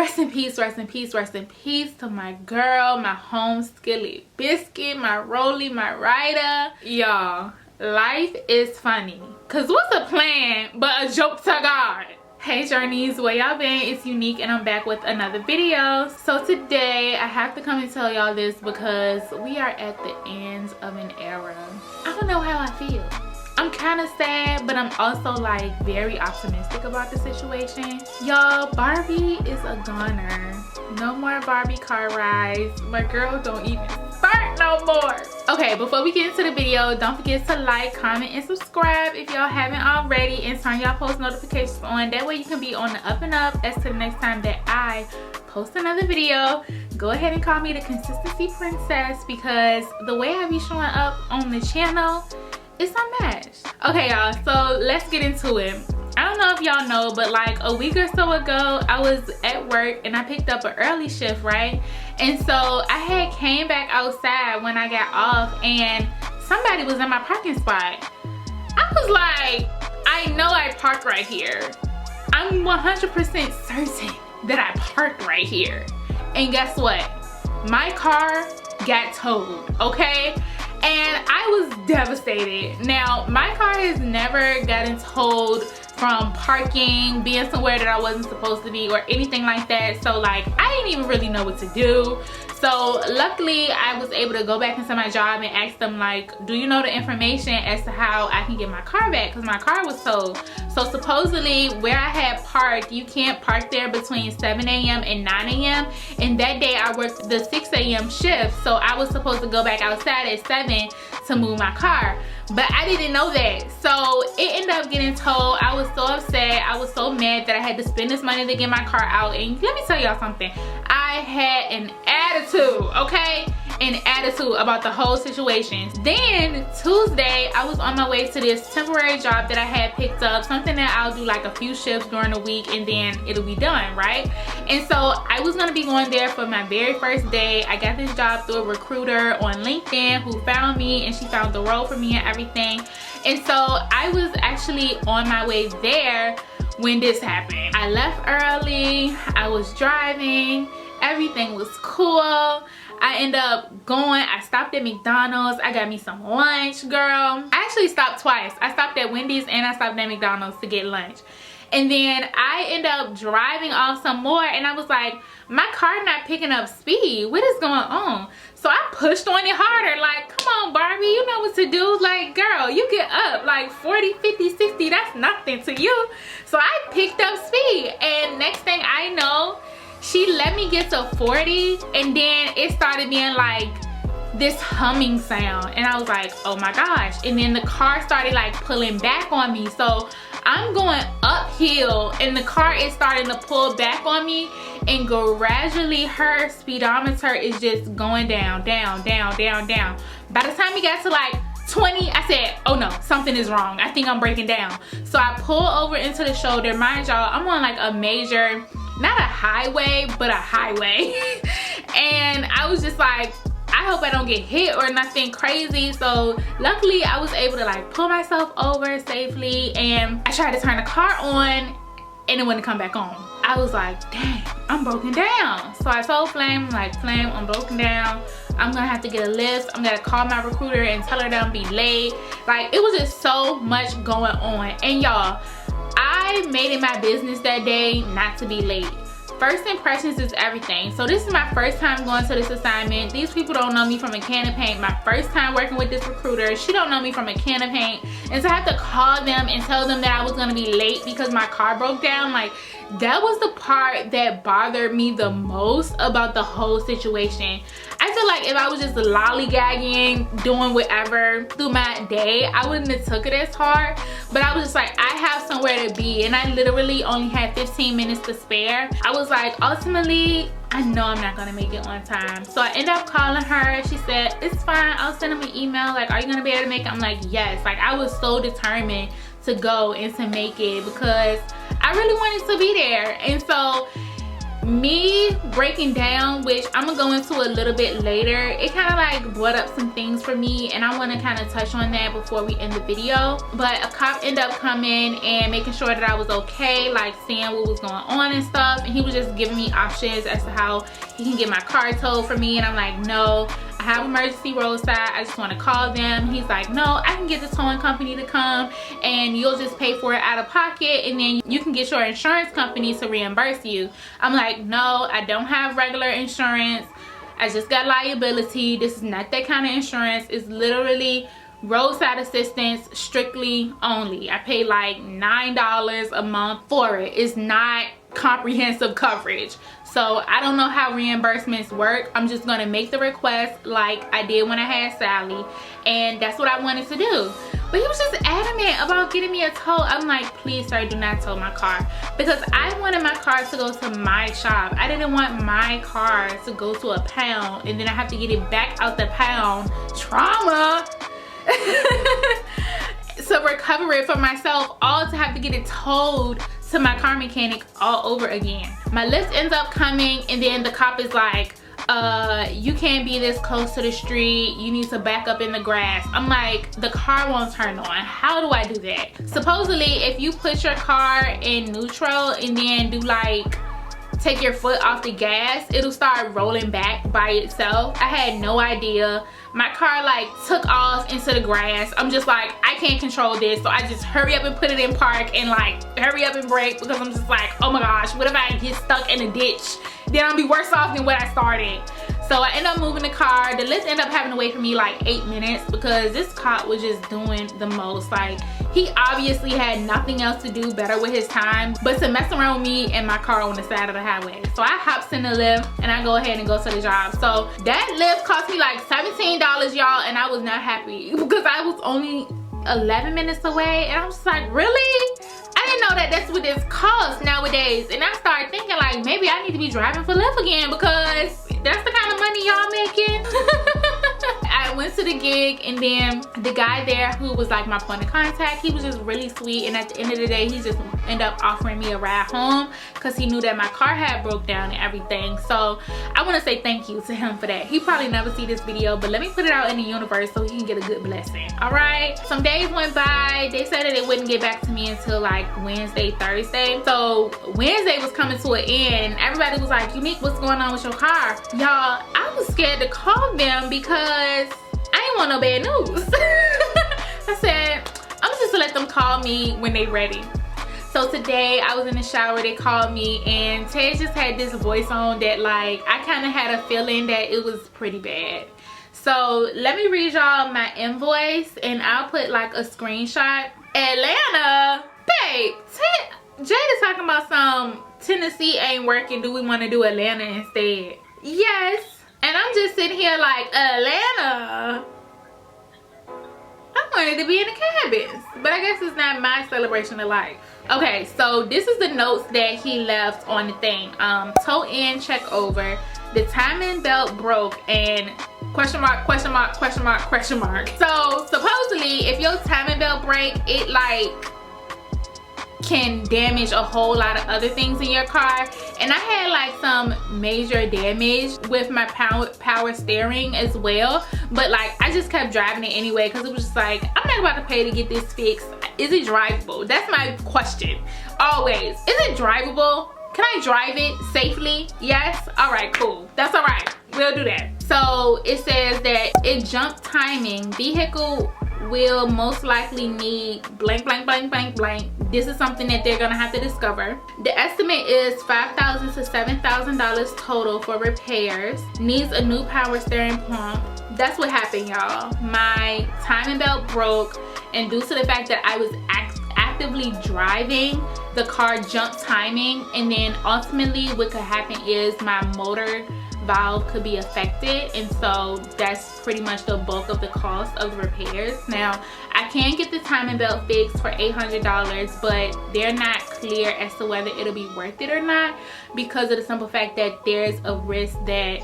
Rest in peace, rest in peace, rest in peace to my girl, my home skillet biscuit, my Rolly, my Ryder. Y'all, life is funny. Cause what's a plan but a joke to God? Hey journeys, where y'all been? It's Unique and I'm back with another video. So today I have to come and tell y'all this because we are at the end of an era. I don't know how I feel. I'm kind of sad, but I'm also like very optimistic about the situation. Y'all, Barbie is a goner. No more Barbie car rides. My girl don't even start no more. Okay, before we get into the video, don't forget to like, comment, and subscribe if y'all haven't already, and turn y'all post notifications on. That way you can be on the up and up as to the next time that I post another video. Go ahead and call me the consistency princess because the way I be showing up on the channel, it's unmatched. Okay y'all, so let's get into it. I don't know if y'all know, but like a week or so ago I was at work and I picked up an early shift, right? And so I had came back outside when I got off and somebody was in my parking spot. I was like, I know I parked right here. I'm 100% certain that I parked right here. And guess what? My car got towed, okay? And I was devastated. Now, my car has never gotten towed from parking, being somewhere that I wasn't supposed to be, or anything like that. So like, I didn't even really know what to do. So luckily, I was able to go back into my job and ask them like, do you know the information as to how I can get my car back? Because my car was towed. So supposedly where I had parked, you can't park there between 7 a.m. and 9 a.m. And that day I worked the 6 a.m. shift. So I was supposed to go back outside at 7 to move my car. But I didn't know that. So it ended up getting towed. I was so upset. I was so mad that I had to spend this money to get my car out. And let me tell y'all something. I had an attitude, okay? An attitude about the whole situation. Then Tuesday, I was on my way to this temporary job that I had picked up. Something that I'll do like a few shifts during the week and then it'll be done, right? And so I was gonna be going there for my very first day. I got this job through a recruiter on LinkedIn who found me, and she found the role for me and everything. And so I was actually on my way there when this happened. I left early, I was driving, everything was cool. I ended up going, I stopped at McDonald's, I got me some lunch, girl. I actually stopped twice. I stopped at Wendy's and I stopped at McDonald's to get lunch. And then I ended up driving off some more and I was like, my car not picking up speed. What is going on? So I pushed on it harder, like, come on Barbie, you know what to do. Like, girl, you get up like 40, 50, 60, that's nothing to you. So I picked up speed and next thing I know, she let me get to 40 and then it started being like this humming sound and I was like, oh my gosh. And then the car started like pulling back on me. So I'm going uphill and the car is starting to pull back on me, and gradually her speedometer is just going down, down, down, down, down. By the time we got to like 20, I said, oh no, something is wrong. I think I'm breaking down. So I pull over into the shoulder. Mind y'all, I'm on like a major, not a highway, but a highway. And I was just like, I hope I don't get hit or nothing crazy. So luckily I was able to like pull myself over safely, and I tried to turn the car on and it wouldn't come back on. I was like, dang, I'm broken down. So I told Flame, like, Flame, I'm broken down. I'm gonna have to get a lift. I'm gonna call my recruiter and tell her that I'm be late. Like, it was just so much going on. And y'all, I made it my business that day not to be late. First impressions is everything. So this is my first time going to this assignment. These people don't know me from a can of paint. My first time working with this recruiter. She don't know me from a can of paint. And so I have to call them and tell them that I was gonna be late because my car broke down. Like, that was the part that bothered me the most about the whole situation. I feel like if I was just lollygagging, doing whatever through my day, I wouldn't have took it as hard. But I was just like, I have somewhere to be, and I literally only had 15 minutes to spare. I was like, ultimately, I know I'm not gonna make it on time. So I ended up calling her. She said, it's fine, I'll send them an email. Like, are you gonna be able to make it? I'm like, yes. Like, I was so determined to go and to make it because I really wanted to be there. And so me breaking down, which I'm gonna go into a little bit later, it kind of like brought up some things for me, and I want to kind of touch on that before we end the video. But a cop ended up coming and making sure that I was okay, like seeing what was going on and stuff, and he was just giving me options as to how he can get my car towed for me. And I'm like, no, I have emergency roadside, I just want to call them. He's like, no, I can get the towing company to come and you'll just pay for it out of pocket, and then you can get your insurance company to reimburse you. I'm like, no, I don't have regular insurance, I just got liability. This is not that kind of insurance. It's literally roadside assistance strictly only. I pay like $9 a month for it. It's not comprehensive coverage. So I don't know how reimbursements work. I'm just gonna make the request like I did when I had Sally, and that's what I wanted to do. But he was just adamant about getting me a tow. I'm like, please sir, do not tow my car, because I wanted my car to go to my shop. I didn't want my car to go to a pound and then I have to get it back out the pound. Trauma. So recover it for myself, all to have to get it towed to my car mechanic all over again. My lift ends up coming, and then the cop is like, you can't be this close to the street, you need to back up in the grass. I'm like, the car won't turn on. How do I do that? Supposedly if you put your car in neutral and then do like take your foot off the gas, it'll start rolling back by itself. I had no idea. My car like took off into the grass. I'm just like, I can't control this, so I just hurry up and put it in park and like hurry up and brake, because I'm just like, oh my gosh, what if I get stuck in a ditch? Then I'll be worse off than what I started. So I end up moving the car. The lift ended up having to wait for me like 8 minutes because this cop was just doing the most. Like, he obviously had nothing else to do better with his time but to mess around with me and my car on the side of the highway. So I hops in the lift and I go ahead and go to the job. So that lift cost me like $17, y'all, and I was not happy because I was only 11 minutes away, and I was like, really? I didn't know that that's what this costs nowadays. And I started thinking like, maybe I need to be driving for Lyft again, because that's the kind of money y'all making. I went to the gig, and then the guy there who was like my point of contact, he was just really sweet, and at the end of the day he just ended up offering me a ride home because he knew that my car had broke down and everything. So I want to say thank you to him for that. He probably never see this video, but let me put it out in the universe so he can get a good blessing. All right, some days went by. They said that they wouldn't get back to me until like Wednesday, Thursday. So Wednesday was coming to an end, and everybody was like, Unique, what's going on with your car? Y'all, I was scared to call them because I didn't want no bad news. I said, I'm just gonna let them call me when they ready. So today I was in the shower, they called me, and Ted just had this voice on that like, I kind of had a feeling that it was pretty bad. So let me read y'all my invoice, and I'll put like a screenshot. Atlanta, babe, Jada's talking about some Tennessee ain't working, do we want to do Atlanta instead? Yes. And I'm just sitting here like, Atlanta, I wanted to be in the cabins, but I guess it's not my celebration of life. Okay, so this is the notes that he left on the thing. Toe in, check over, the timing belt broke, and question mark, question mark, question mark, question mark. So supposedly if your timing belt break, it like can damage a whole lot of other things in your car, and I had like some major damage with my power steering as well, but like I just kept driving it anyway because it was just like, I'm not about to pay to get this fixed. Is it drivable? That's my question always. Is it drivable? Can I drive it safely? Yes. All right, cool, that's all right, we'll do that. So it says that it jumped timing, vehicle will most likely need blank blank blank blank blank. This is something that they're gonna have to discover. The estimate is $5,000 to $7,000 total for repairs. Needs a new power steering pump. That's what happened, y'all. My timing belt broke, and due to the fact that I was actively driving, the car jumped timing, and then ultimately what could happen is my motor valve could be affected, and so that's pretty much the bulk of the cost of the repairs. Now I can get the timing belt fixed for $800, but they're not clear as to whether it'll be worth it or not, because of the simple fact that there's a risk that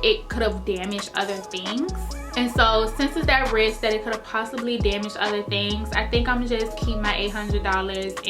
it could have damaged other things. And so since it's that risk that it could have possibly damaged other things, I think I'm just keep my $800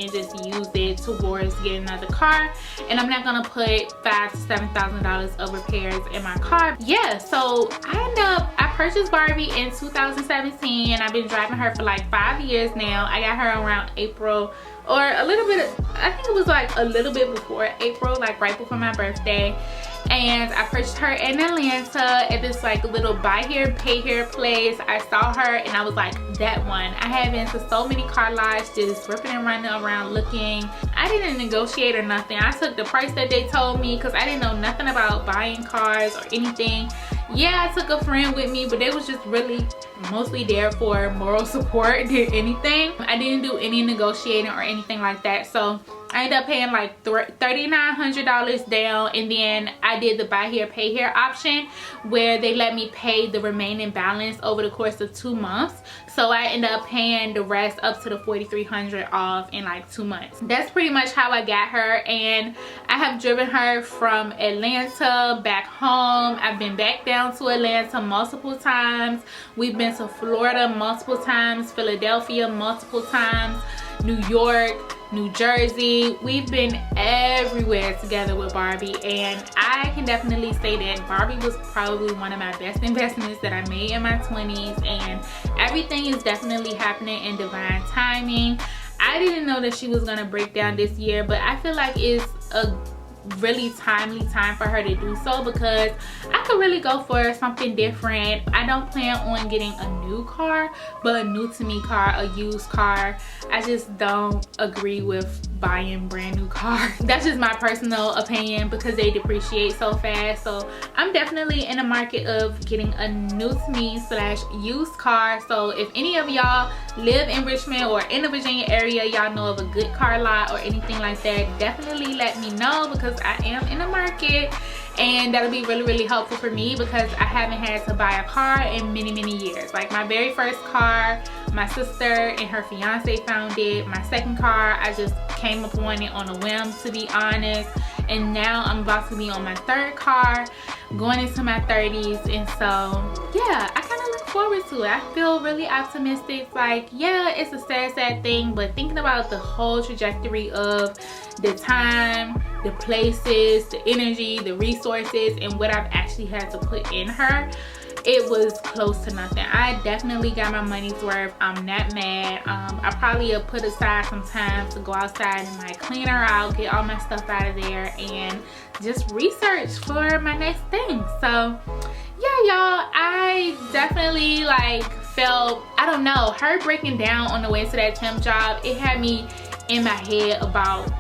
and just use it towards getting another car. And I'm not gonna put $5,000 to $7,000 of repairs in my car. Yeah, so I purchased Barbie in 2017 and I've been driving her for like 5 years now. I got her around April, or a little bit, I think it was like a little bit before April, like right before my birthday. And I purchased her in Atlanta at this like little buy here pay here place. I saw her and I was like, that one. I have been to so many car lots, just ripping and running around looking. I didn't negotiate or nothing. I took the price that they told me because I didn't know nothing about buying cars or anything. Yeah, I took a friend with me, but they was just really mostly there for moral support than anything. I didn't do any negotiating or anything like that. So I ended up paying like $3,900 down, and then I did the buy here pay here option where they let me pay the remaining balance over the course of 2 months. So I ended up paying the rest up to the $4,300 off in like 2 months. That's pretty much how I got her, and I have driven her from Atlanta back home. I've been back down to Atlanta multiple times. We've been to Florida multiple times, Philadelphia multiple times, New York, New Jersey. We've been everywhere together with Barbie, and I can definitely say that Barbie was probably one of my best investments that I made in my 20s, and everything is definitely happening in divine timing. I didn't know that she was gonna break down this year, but I feel like it's a really timely time for her to do so because I could really go for something different. I don't plan on getting a new car, but a new to me car, a used car. I just don't agree with buying brand new cars. That's just my personal opinion because they depreciate so fast. So I'm definitely in the market of getting a new to me / used car. So if any of y'all live in Richmond or in the Virginia area, y'all know of a good car lot or anything like that, definitely let me know because I am in the market, and that'll be really helpful for me because I haven't had to buy a car in many years. Like my very first car, my sister and her fiance found it. My second car, I just came upon it on a whim, to be honest. And now I'm about to be on my third car, going into my 30s. And so yeah, I kind of look forward to it. I feel really optimistic. Like, yeah, it's a sad thing, but thinking about the whole trajectory of the time, the places, the energy, the resources, and what I've actually had to put in her, it was close to nothing. I definitely got my money's worth. I'm not mad. I probably have put aside some time to go outside and like clean her out, get all my stuff out of there, and just research for my next thing. So yeah, y'all, I definitely like felt, I don't know, her breaking down on the way to that temp job, it had me in my head about,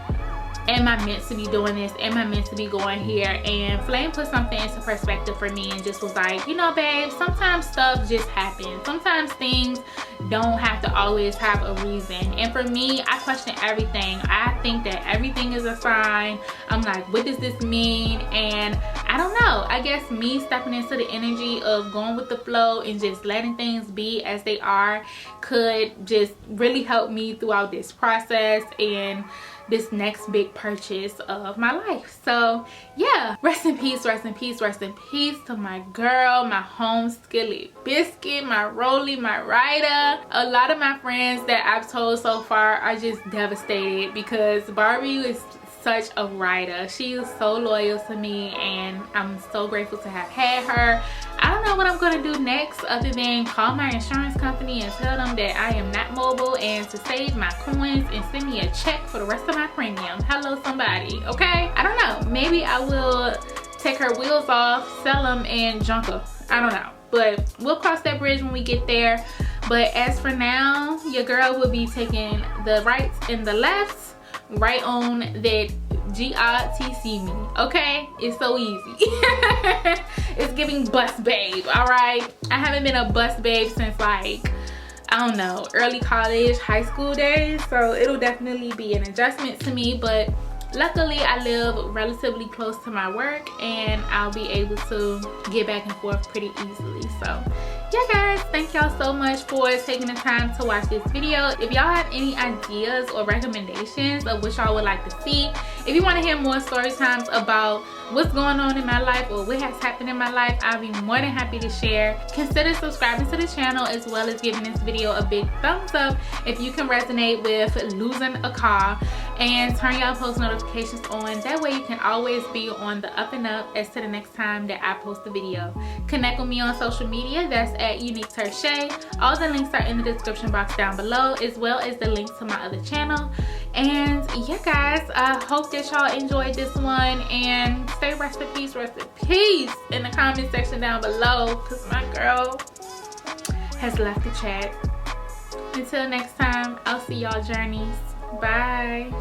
am I meant to be doing this? Am I meant to be going here? And Flame put something into perspective for me and just was like, you know, babe, sometimes stuff just happens. Sometimes things don't have to always have a reason. And for me, I question everything. I think that everything is a sign. I'm like, what does this mean? And I don't know. I guess me stepping into the energy of going with the flow and just letting things be as they are could just really help me throughout this process and this next big purchase of my life. So yeah, rest in peace to my girl, my home skillet biscuit, my rolly, my rider. A lot of my friends that I've told so far are just devastated because Barbie is such a rider. She is so loyal to me, and I'm so grateful to have had her. I don't know what I'm gonna do next other than call my insurance company and tell them that I am not mobile and to save my coins and send me a check for the rest of my premium. Hello, somebody, okay? I don't know. Maybe I will take her wheels off, sell them, and junk her. I don't know. But we'll cross that bridge when we get there. But as for now, your girl will be taking the rights and the lefts right on that GRTC me, okay? It's so easy. It's giving bus babe, all right? I haven't been a bus babe since like, I don't know, early college, high school days, so it'll definitely be an adjustment to me, but luckily I live relatively close to my work and I'll be able to get back and forth pretty easily. So yeah guys, thank y'all so much for taking the time to watch this video. If y'all have any ideas or recommendations of what y'all would like to see, if you want to hear more story times about what's going on in my life or what has happened in my life, I'll be more than happy to share. Consider subscribing to the channel as well as giving this video a big thumbs up if you can resonate with losing a car, and turn y'all post notifications on. That way you can always be on the up and up as to the next time that I post a video. Connect with me on social media, that's at Uneak Tershai. All the links are in the description box down below, as well as the link to my other channel. And yeah guys, I hope that y'all enjoyed this one, and stay rest in peace in the comment section down below, because my girl has left the chat. Until next time, I'll see y'all journeys. Bye.